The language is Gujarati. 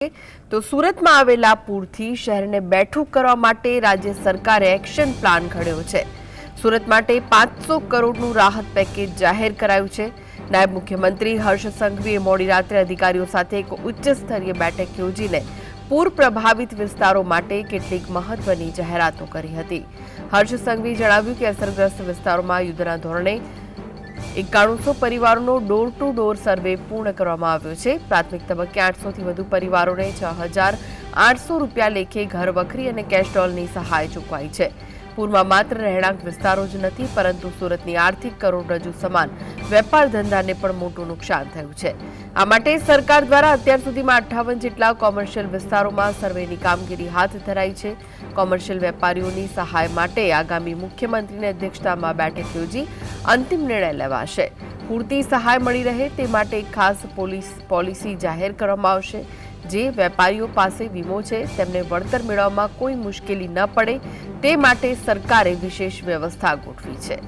તો સુરતમાં આવેલા પૂરથી શહેરને બેઠું કરવા માટે રાજ્ય સરકારે એક્શન પ્લાન ઘડ્યો છે। સુરત માટે 500 કરોડનું રાહત પેકેજ જાહેર કરાયું છે। નાયબ મુખ્યમંત્રી હર્ષ સંઘવીએ મોડી રાત્રે અધિકારીઓ સાથે એક ઉચ્ચ સ્તરીય બેઠક યોજીને પૂર પ્રભાવિત વિસ્તારો માટે કેટલીક મહત્વની જાહેરાતો કરી હતી। હર્ષ સંઘવીએ જણાવ્યું કે અસરગ્રસ્ત વિસ્તારોમાં યુદ્ધના ધોરણે 9100 પરિવારોનો ડોર ટુ ડોર સર્વે પૂર્ણ કરવામાં આવ્યો છે। પ્રાથમિક તબક્કે 800 થી વધુ પરિવારોને 6800 રૂપિયા લેખે ઘર વખરી અને કેશ ડોલની સહાય ચૂકવાઈ છે। પૂરમાં માત્ર રહેણાંક વિસ્તારો જ નથી પરંતુ સુરતની આર્થિક કરોડરજ્જુ સમાન વેપાર ધંધાને પણ મોટું નુકસાન થયું છે। આ માટે સરકાર દ્વારા અત્યાર સુધીમાં 58 જેટલા કોમર્શિયલ વિસ્તારોમાં સર્વેની કામગીરી હાથ ધરાઈ છે। કોમર્શિયલ વેપારીઓની સહાય માટે આગામી મુખ્યમંત્રીની અધ્યક્ષતામાં બેઠક યોજી અંતિમ નિર્ણય લેવાશે। પૂરતી સહાય મળી રહે તે માટે એક ખાસ પોલિસી જાહેર કરવામાં આવશે। જે વેપારીઓ પાસે વીમો છે તેમને વળતર મેળવવામાં કોઈ મુશ્કેલી ન પડે તે માટે સરકારે વિશેષ વ્યવસ્થા ગોઠવી છે।